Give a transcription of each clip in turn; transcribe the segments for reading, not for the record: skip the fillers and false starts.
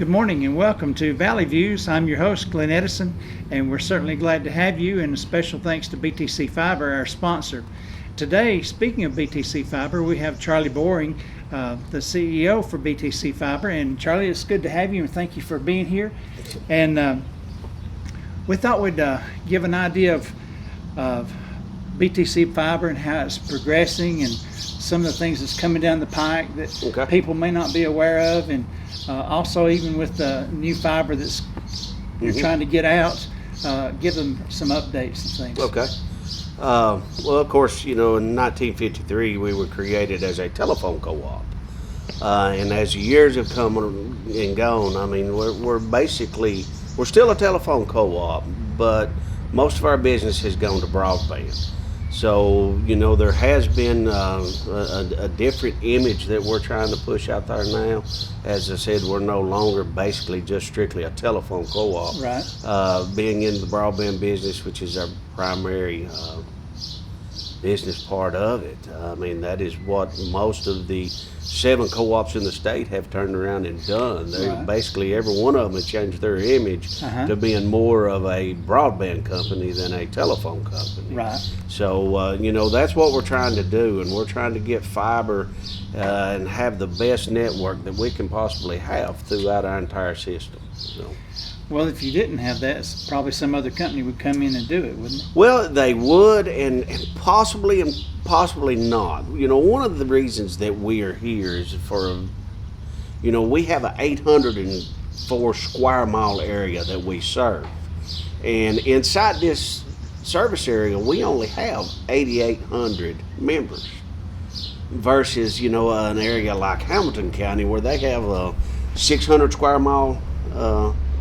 Good morning and welcome to Valley Views. I'm your host, Glenn Edison, and we're certainly glad to have you, and a special thanks to BTC Fiber, our sponsor. Today, speaking of BTC Fiber, we have Charlie Boring, the CEO for BTC Fiber. And Charlie, it's good to have you, and thank you for being here. And we thought we'd give an idea of BTC Fiber and how it's progressing and some of the things that's coming down the pike that people may not be aware of, and also even with the new fiber that's you're trying to get out, give them some updates and things. Okay. Well, of course, in 1953 we were created as a telephone co-op, and as the years have come and gone, I mean, we're still a telephone co-op, but most of our business has gone to broadband. So, there has been a different image that we're trying to push out there now. As I said, we're no longer basically just strictly a telephone co-op. Right. Being in the broadband business, which is our primary business part of it. I mean, that is what most of the 7 co-ops in the state have turned around and done. Basically, every one of them has changed their image to being more of a broadband company than a telephone company. Right. So, that's what we're trying to do, and we're trying to get fiber and have the best network that we can possibly have throughout our entire system. So. Well, if you didn't have that, probably some other company would come in and do it, wouldn't it? Well, they would, and possibly not. One of the reasons that we are here is we have an 804 square mile area that we serve. And inside this service area, we only have 8,800 members versus, an area like Hamilton County where they have a 600 square mile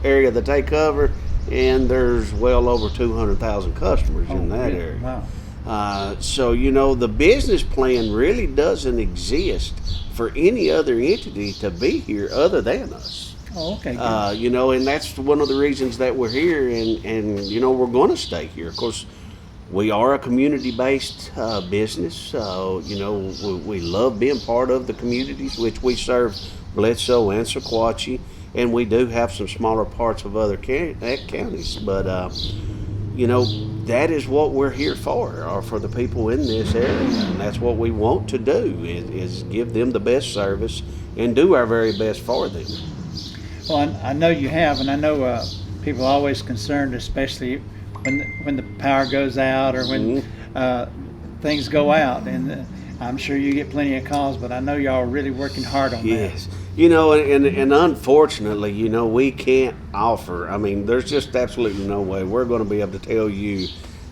area that they cover, and there's well over 200,000 customers in that area. Wow. So the business plan really doesn't exist for any other entity to be here other than us. Oh, okay. And that's one of the reasons that we're here, and we're going to stay here. Of course, we are a community-based business. So we love being part of the communities, which we serve Bledsoe and Sequatchie. And we do have some smaller parts of other counties, but that is what we're here for the people in this area, and that's what we want to do is give them the best service and do our very best for them. Well, I know you have, and I know people are always concerned, especially when the power goes out or when things go out, and I'm sure you get plenty of calls, but I know y'all are really working hard on that. Yes. And unfortunately, we can't offer. I mean, there's just absolutely no way we're going to be able to tell you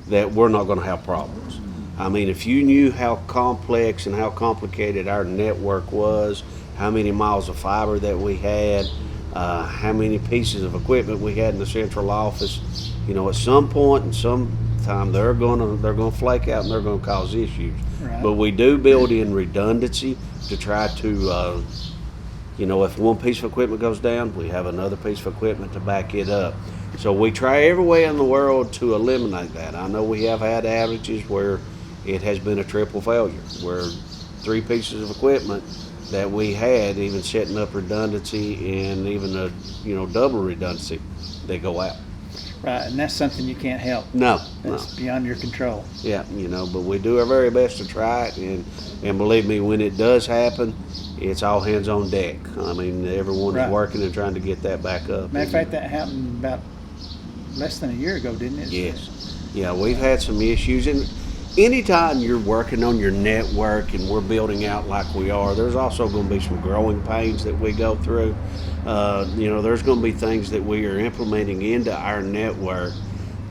that we're not going to have problems. I mean, if you knew how complex and how complicated our network was, how many miles of fiber that we had, how many pieces of equipment we had in the central office, at some point and some time they're going to flake out and they're going to cause issues. Right. But we do build in redundancy to try to. If one piece of equipment goes down, we have another piece of equipment to back it up. So we try every way in the world to eliminate that. I know we have had outages where it has been a triple failure, where 3 pieces of equipment that we had, even setting up redundancy and even a double redundancy, they go out. Right, and that's something you can't help. No. That's beyond your control. Yeah, but we do our very best to try it, and believe me, when it does happen, it's all hands on deck. I mean, everyone is working and trying to get that back up. Matter of fact, that happened about less than a year ago, didn't it? Yes. Yeah, we've had some issues. And anytime you're working on your network and we're building out like we are, there's also going to be some growing pains that we go through. There's going to be things that we are implementing into our network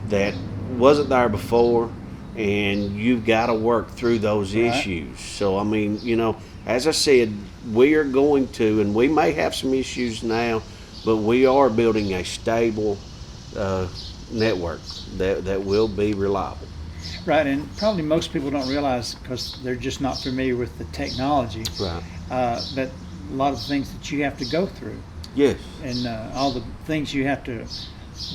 that wasn't there before, and you've got to work through those issues. So, I mean, as I said, we are going to, and we may have some issues now, but we are building a stable network that will be reliable. Right, and probably most people don't realize because they're just not familiar with the technology. Right. But a lot of the things that you have to go through. Yes. And all the things you have to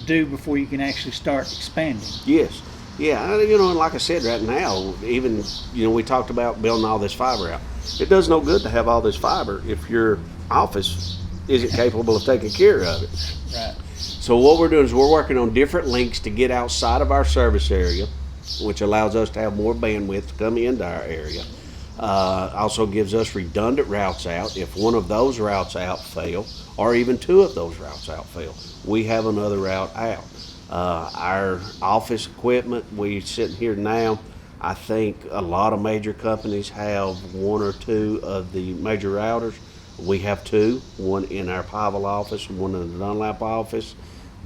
do before you can actually start expanding. Yes. Yeah, and like I said, right now, even, we talked about building all this fiber out. It does no good to have all this fiber if your office isn't capable of taking care of it. Right. So what we're doing is we're working on different links to get outside of our service area, which allows us to have more bandwidth to come into our area. Also gives us redundant routes out. If one of those routes out fail, or even two of those routes out fail, we have another route out. Our office equipment, we sitting here now, I think a lot of major companies have one or two of the major routers. We have two, one in our Powell office and one in the Dunlap office.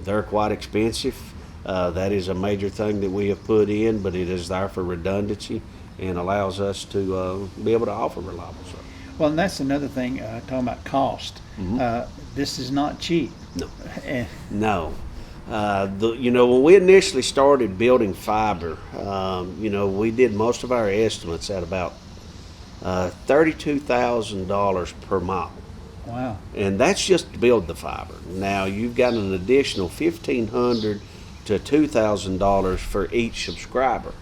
They're quite expensive. That is a major thing that we have put in, but it is there for redundancy and allows us to be able to offer reliable service. Well, and that's another thing, talking about cost. This is not cheap. No. Eh, No. When we initially started building fiber, we did most of our estimates at about $32,000 per mile. wow. And that's just to build the fiber. Now you've got an additional $1,500 to $2,000 for each subscriber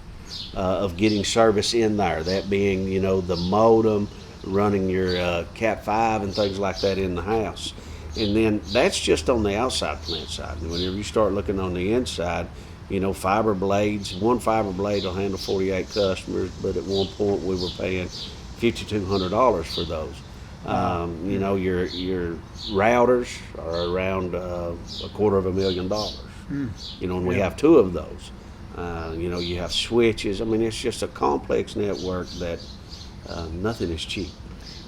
of getting service in there. That being, the modem, running your Cat 5 and things like that in the house. And then that's just on the outside plant side. And whenever you start looking on the inside, fiber blades, one fiber blade will handle 48 customers, but at one point we were paying $5,200 for those. Your routers are around $250,000. And we have two of those. You have switches. I mean, it's just a complex network that nothing is cheap.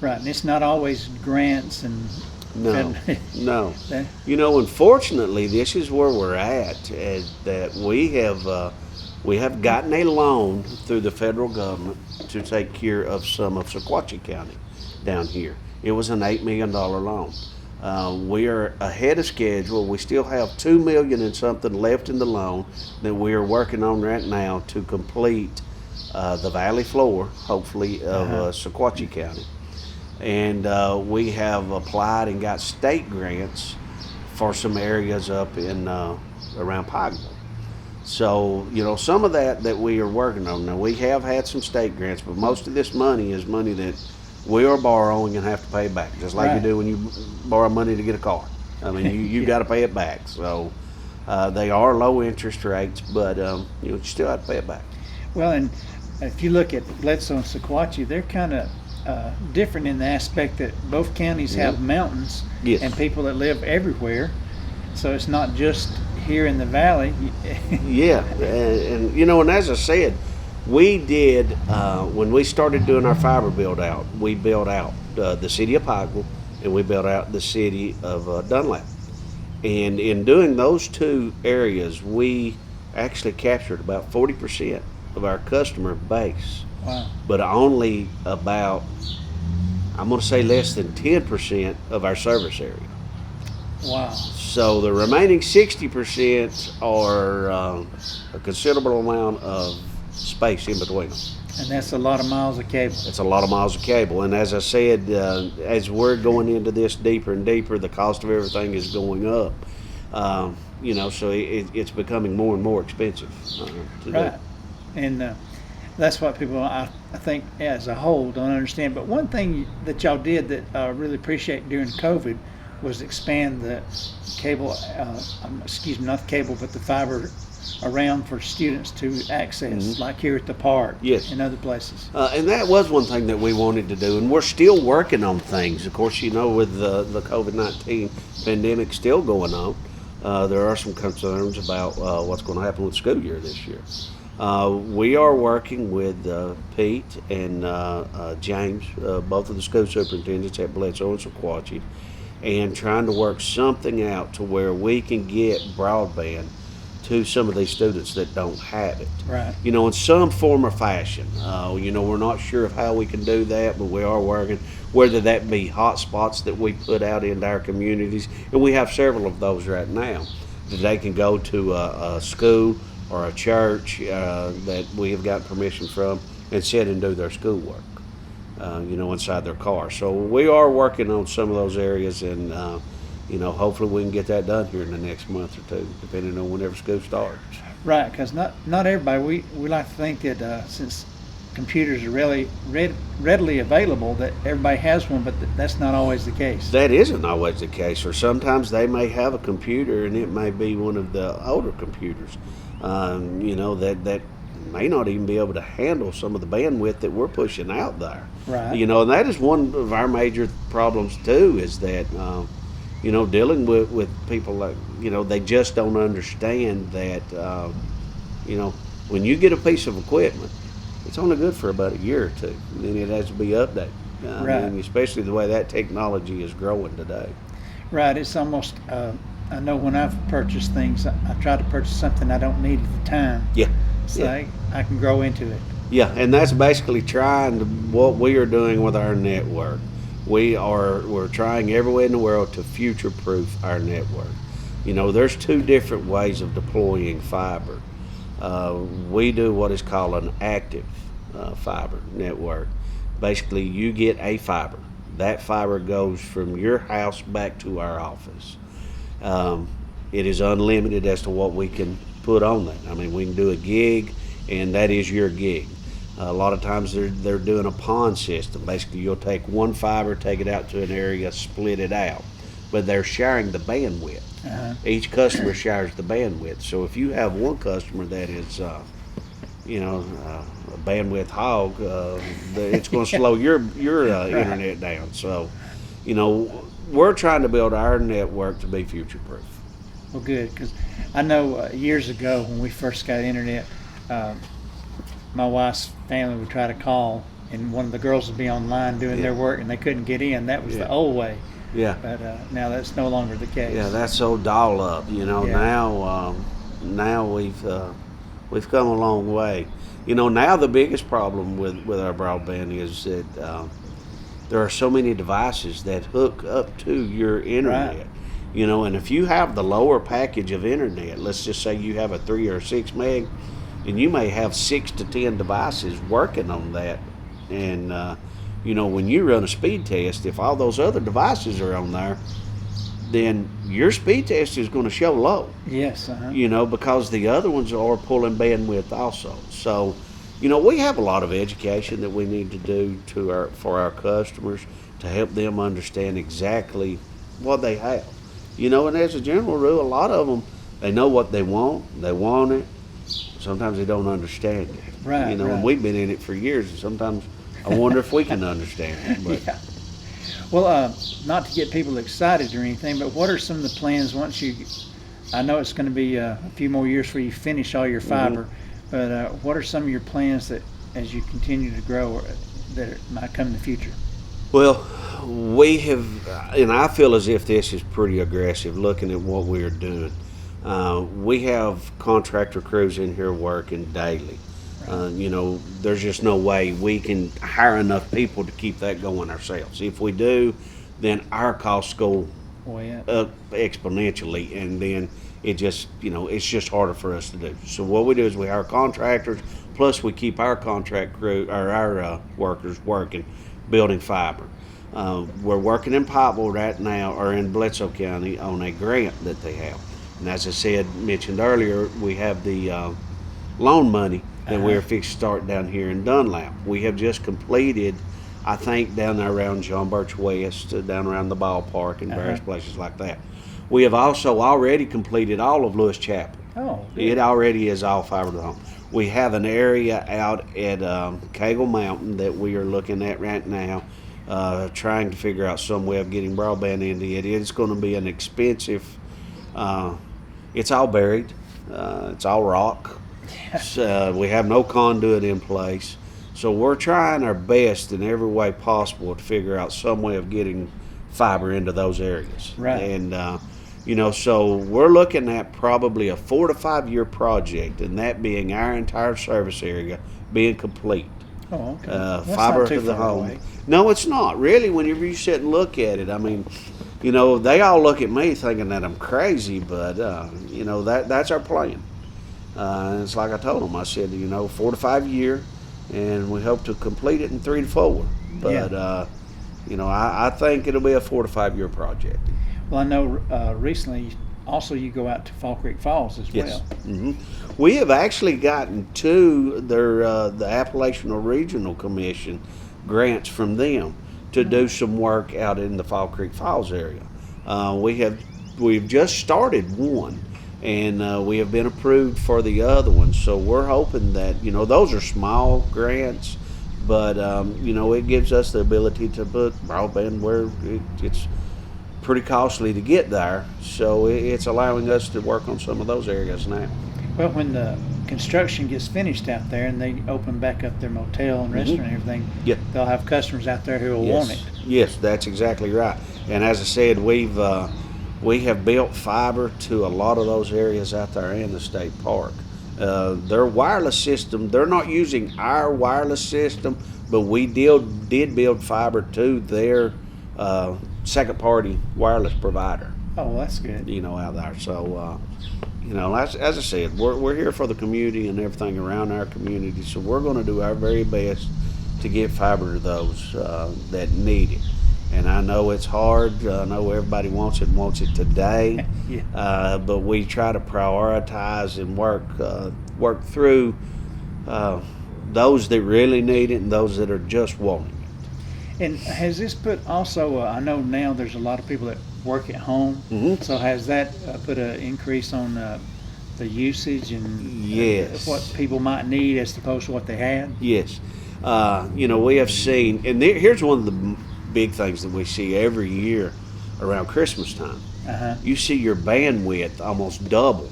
Right, and it's not always grants and No, no. That- Unfortunately, this is where we're at. That we have gotten a loan through the federal government to take care of some of Sequatchie County down here. It was an $8 million loan. We are ahead of schedule. We still have $2 million and something left in the loan that we are working on right now to complete the valley floor, hopefully, of Sequatchie County. And we have applied and got state grants for some areas up in around Pikeville. So, some of that we are working on. Now, we have had some state grants, but most of this money is money that we are borrowing and have to pay back, just like you do when you borrow money to get a car. I mean, you got to pay it back. So they are low interest rates, but you still have to pay it back. Well, and if you look at Bledsoe and Sequatchie, they're kind of different in the aspect that both counties have mountains Yes. and people that live everywhere. So it's not just here in the valley. Yeah, and and as I said, we did when we started doing our fiber build out. We built out the city of Pikeville and we built out the city of Dunlap. And in doing those two areas, we actually captured about 40% of our customer base. Wow. But only about, I'm going to say less than 10% of our service area. Wow. So the remaining 60% are a considerable amount of space in between them. And that's a lot of miles of cable. It's a lot of miles of cable. And as I said, as we're going into this deeper and deeper, the cost of everything is going up. So it's becoming more and more expensive to Right. do. And that's what people, I think, as a whole, don't understand. But one thing that y'all did that I really appreciate during COVID was expand the cable, not the cable, but the fiber around for students to access, like here at the park Yes. and other places. And that was one thing that we wanted to do, and we're still working on things. Of course, with the COVID-19 pandemic still going on, there are some concerns about what's going to happen with the school year this year. We are working with Pete and James, both of the school superintendents at Bledsoe and Sequatchie, and trying to work something out to where we can get broadband to some of these students that don't have it. Right. In some form or fashion. We're not sure of how we can do that, but we are working, whether that be hotspots that we put out into our communities, and we have several of those right now, that they can go to a school or a church that we have got permission from and sit and do their schoolwork, inside their car. So we are working on some of those areas, and hopefully we can get that done here in the next month or two, depending on whenever school starts. Right, because not everybody, we like to think that since computers are really readily available, that everybody has one, but that's not always the case. That isn't always the case, or sometimes they may have a computer and it may be one of the older computers, that may not even be able to handle some of the bandwidth that we're pushing out there. Right. And that is one of our major problems too, is that, dealing with people like, they just don't understand that, when you get a piece of equipment, it's only good for about a year or two, and then it has to be updated. Right. Especially the way that technology is growing today. Right. It's almost, I know when I've purchased things, I try to purchase something I don't need at the time. Yeah. So Yeah. I can grow into it. Yeah, and that's basically what we are doing with our network. We're trying every way in the world to future-proof our network. There's two different ways of deploying fiber. We do what is called an active fiber network. Basically, you get a fiber. That fiber goes from your house back to our office. It is unlimited as to what we can put on that. I mean, we can do a gig, and that is your gig. A lot of times they're doing a PON system. Basically, you'll take one fiber, take it out to an area, split it out. But they're sharing the bandwidth. Uh-huh. Each customer shares the bandwidth. So if you have one customer that is, a bandwidth hog, it's going to slow your Right. internet down. So, we're trying to build our network to be future-proof. Well, good, because I know years ago when we first got internet, my wife's family would try to call, and one of the girls would be online doing Yeah. their work, and they couldn't get in. That was Yeah. the old way. Yeah. But now that's no longer the case. Yeah, that's so dial up. Yeah. Now we've come a long way. Now the biggest problem with our broadband is that there are so many devices that hook up to your internet. Right. And if you have the lower package of internet, let's just say you have a 3 or 6 meg, and you may have 6 to 10 devices working on that, and when you run a speed test, if all those other devices are on there, then your speed test is going to show low. Yes. Uh-huh. Because the other ones are pulling bandwidth also. So, we have a lot of education that we need to do for our customers to help them understand exactly what they have. And as a general rule, a lot of them, they know what they want it. Sometimes they don't understand it. Right, And right. we've been in it for years, and sometimes I wonder if we can understand it. But Yeah. Well, not to get people excited or anything, but what are some of the plans once I know it's going to be a few more years before you finish all your fiber, but what are some of your plans that, as you continue to grow, that might come in the future? Well, we have, and I feel as if this is pretty aggressive looking at what we are doing. We have contractor crews in here working daily. There's just no way we can hire enough people to keep that going ourselves. If we do, then our costs go Way up. up exponentially, and then it's just harder for us to do. So what we do is we hire contractors, plus we keep our contract crew or our workers working, building fiber. We're working in Pikeville right now, or in Bledsoe County, on a grant that they have. And as I mentioned earlier, we have the loan money that we're fixed to start down here in Dunlap. We have just completed, I think, down there around John Birch West, down around the ballpark and various places like that. We have also already completed all of Lewis Chapel. Oh, good. It already is all fiber to the home. We have an area out at Cagle Mountain that we are looking at right now, trying to figure out some way of getting broadband into it. It's going to be an expensive, it's all buried, it's all rock. So we have no conduit in place. So we're trying our best in every way possible to figure out some way of getting fiber into those areas. Right. And, so we're looking at probably a 4 to 5 year project, and that being our entire service area being complete. Oh, okay. That's Fiber not too to the far home. away. No, it's not really. Whenever you sit and look at it, I mean, they all look at me thinking that I'm crazy, but that's our plan. It's like I told them. I said, 4 to 5 year, and we hope to complete it in 3 to 4. But I think it'll be a 4 to 5 year project. Well, I know recently also you go out to Fall Creek Falls as Yes. well. hmm We have actually gotten to the Appalachian Regional Commission grants from them to do some work out in the Fall Creek Falls area. We've just started one, and we have been approved for the other one. So we're hoping that those are small grants, but it gives us the ability to put broadband where it's pretty costly to get there. So it's allowing us to work on some of those areas now. Well, when the construction gets finished out there and they open back up their motel and restaurant and everything, Yeah. they'll have customers out there who will Yes. want it. Yes, that's exactly right. And as I said, we have built fiber to a lot of those areas out there in the state park. Their wireless system, they're not using our wireless system, but we did build fiber to their second party wireless provider, Oh, well, that's good. out there. So, as I said, we're here for the community and everything around our community. So we're going to do our very best to get fiber to those that need it. And I know it's hard. I know everybody wants it today. Yeah. But we try to prioritize and work through those that really need it and those that are just wanting it. And has this put also, I know now there's a lot of people that work at home. Mhm. So has that put an increase on the usage and Yes. what people might need as opposed to what they had? Yes. We have seen, and here's one of the big things that we see every year around Christmas time. Uh-huh. You see your bandwidth almost double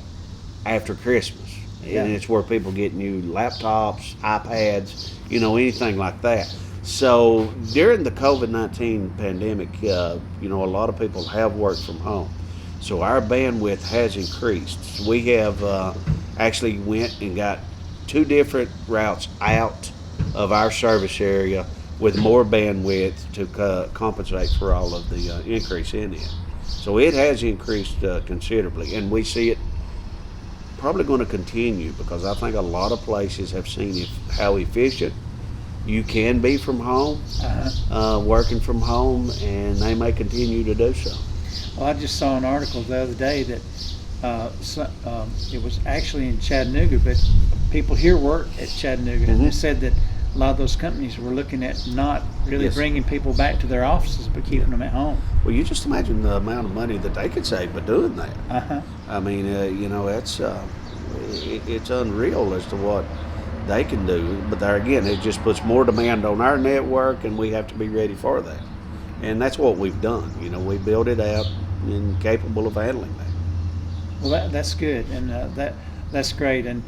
after Christmas. Yeah. And it's where people get new laptops, iPads, anything like that. So during the COVID-19 pandemic, a lot of people have worked from home. So our bandwidth has increased. So we have actually went and got 2 different routes out of our service area with more bandwidth to compensate for all of the increase in it. So it has increased considerably, and we see it probably going to continue because I think a lot of places have seen how efficient you can be from home, Uh-huh. working from home, and they may continue to do so. Well, I just saw an article the other day that it was actually in Chattanooga, but people here work at Chattanooga, and they said that a lot of those companies were looking at not really Yes. bringing people back to their offices, but keeping them at home. Well, you just imagine the amount of money that they could save by doing that. Uh-huh. I mean, it's unreal as to what they can do. But there again, it just puts more demand on our network, and we have to be ready for that. And that's what we've done. We built it out and capable of handling that. Well, that's good, and that's great. And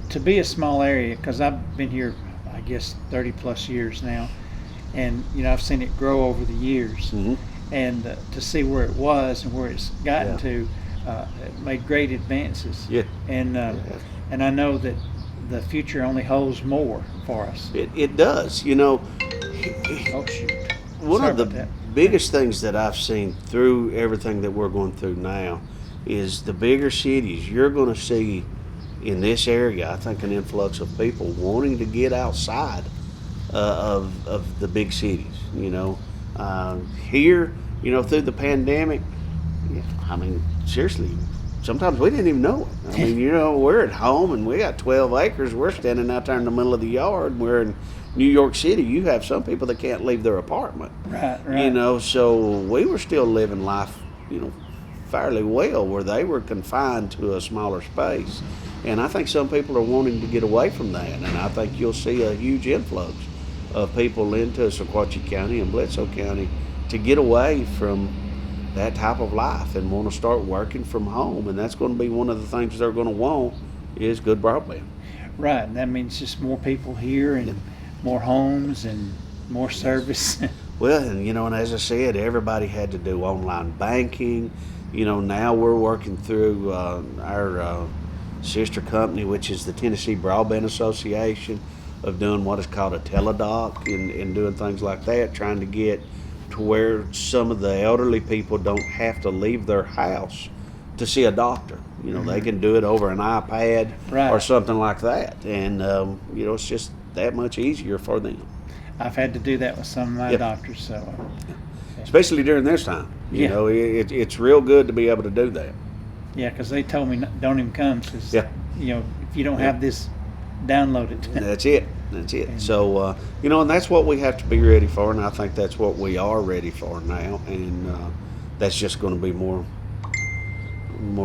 to be a small area, because I've been here, I guess, 30 plus years now, and I've seen it grow over the years, Mhm. and to see where it was and where it's gotten Yeah. to, it made great advances. Yeah. And I know that the future only holds more for us. It does. Oh shoot! One Sorry of the about that. biggest things that I've seen through everything that we're going through now is the bigger cities. You're going to see in this area, I think, an influx of people wanting to get outside of the big cities. Here, through the pandemic, I mean, seriously, sometimes we didn't even know it. I mean, we're at home and we got 12 acres. We're standing out there in the middle of the yard. We're in New York City. You have some people that can't leave their apartment. Right. So we were still living life, fairly well, where they were confined to a smaller space. And I think some people are wanting to get away from that. And I think you'll see a huge influx of people into Sequatchie County and Bledsoe County to get away from that type of life and want to start working from home. And that's going to be one of the things they're going to want is good broadband. Right, and that means just more people here and more homes and more service. Well, and as I said, everybody had to do online banking. Now we're working through our sister company, which is the Tennessee Broadband Association, of doing what is called a teledoc and doing things like that, trying to get to where some of the elderly people don't have to leave their house to see a doctor. They can do it over an iPad Right. or something like that. And, it's just that much easier for them. I've had to do that with some of my Yep. doctors, so especially during this time. You Yeah. know, it's real good to be able to do that. Yeah, because they told me don't even come. 'Cause, Yeah. you know, if you don't Yeah. have this, download it. That's it. That's it. So, you know, and that's what we have to be ready for, and I think that's what we are ready for now, and that's just going to be more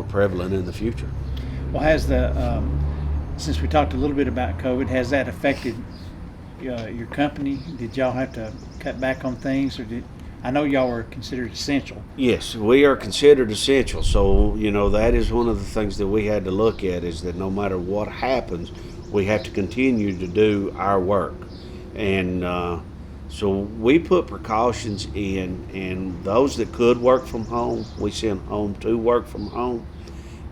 prevalent in the future. Well, has since we talked a little bit about COVID, has that affected your company? Did y'all have to cut back on things, or I know y'all were considered essential? Yes, we are considered essential. So, you know, that is one of the things that we had to look at, is that no matter what happens, we have to continue to do our work. And so we put precautions in, and those that could work from home, we sent home to work from home.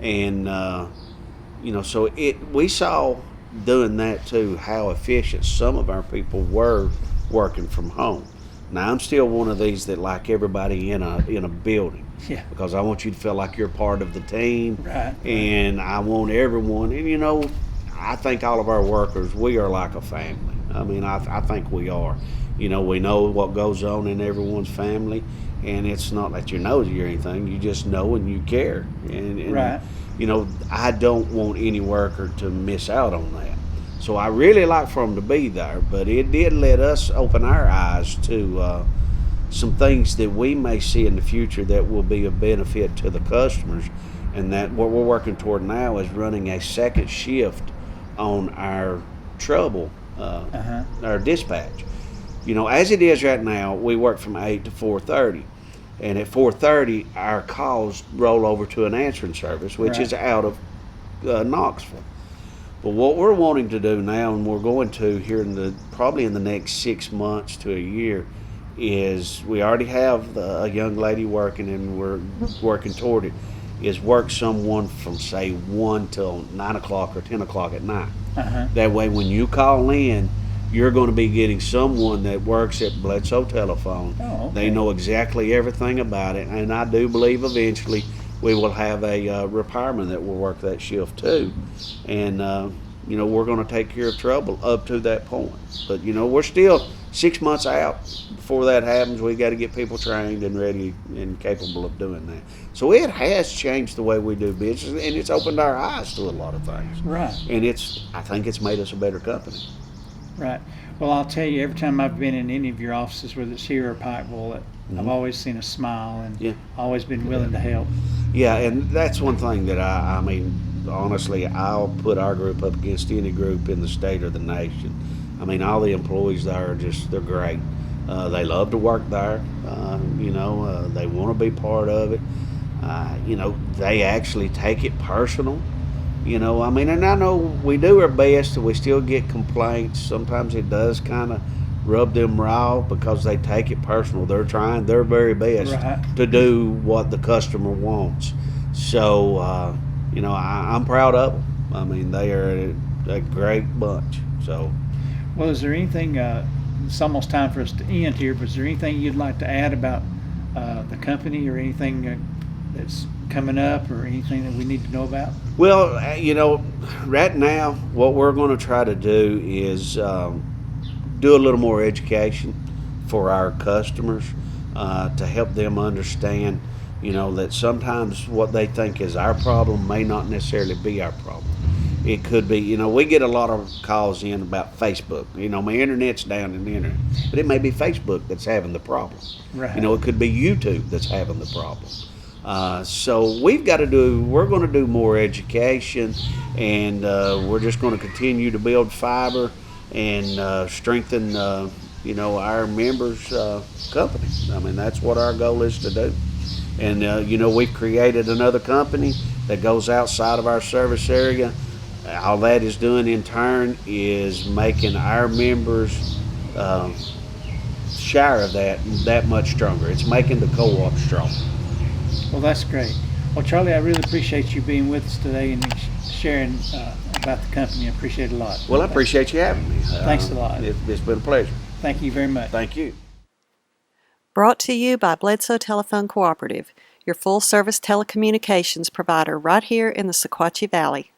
And, you know, so we saw doing that too, how efficient some of our people were working from home. Now, I'm still one of these that like everybody in a building, Yeah. because I want you to feel like you're part of the team, Right. and I want everyone. And you know, I think all of our workers, we are like a family. I mean, I think we are. You know, we know what goes on in everyone's family, and it's not that you're nosy or anything. You just know and you care. And Right. you know, I don't want any worker to miss out on that. So I really like for them to be there, but it did let us open our eyes to some things that we may see in the future that will be a benefit to the customers. And that what we're working toward now is running a second shift on our trouble, our dispatch. You know, as it is right now, we work from 8 to 4:30. And at 4:30, our calls roll over to an answering service, which Right. is out of Knoxville. But what we're wanting to do now, and we're going to here probably in the next 6 months to a year, is we already have a young lady working, and we're working toward it, is work someone from say 1 till 9 o'clock or 10 o'clock at night. That way when you call in, you're going to be getting someone that works at Bledsoe Telephone. Oh, okay. They know exactly everything about it, and I do believe eventually we will have a repairman that will work that shift too. And you know, we're going to take care of trouble up to that point. But you know, we're still 6 months out before that happens. We got to get people trained and ready and capable of doing that. So it has changed the way we do business, and it's opened our eyes to a lot of things. Right. And I think it's made us a better company. Right. Well, I'll tell you, every time I've been in any of your offices, whether it's here or Pikeville, I've always seen a smile and Yeah. always been willing to help. Yeah, and that's one thing that I mean, honestly, I'll put our group up against any group in the state or the nation. I mean, all the employees there are they're great. They love to work there. You know, they want to be part of it. You know, they actually take it personal. You know, I mean, and I know we do our best, and we still get complaints. Sometimes it does kind of rub them raw because they take it personal. They're trying their very best Right. to do what the customer wants. So, you know, I'm proud of them. I mean, they are a great bunch. So, Well, is there anything, it's almost time for us to end here, but is there anything you'd like to add about the company, or anything that's coming up, or anything that we need to know about? well, you know, right now, what we're going to try to do is do a little more education for our customers to help them understand, you know, that sometimes what they think is our problem may not necessarily be our problem. It could be, you know, we get a lot of calls in about Facebook. You know, my internet's down in the internet, but it may be Facebook that's having the problem. Right. You know, it could be YouTube that's having the problem. So we're going to do more education, and we're just going to continue to build fiber and strengthen, you know, our members' company. I mean, that's what our goal is to do. And, you know, we've created another company that goes outside of our service area. All that is doing in turn is making our members share of that much stronger. It's making the co-op strong. Well, that's great. Well, Charlie, I really appreciate you being with us today and sharing about the company. I appreciate it a lot. Well, I appreciate you having me. Thanks a lot. It's been a pleasure. Thank you very much. Thank you. Brought to you by Bledsoe Telephone Cooperative, your full-service telecommunications provider right here in the Sequatchie Valley.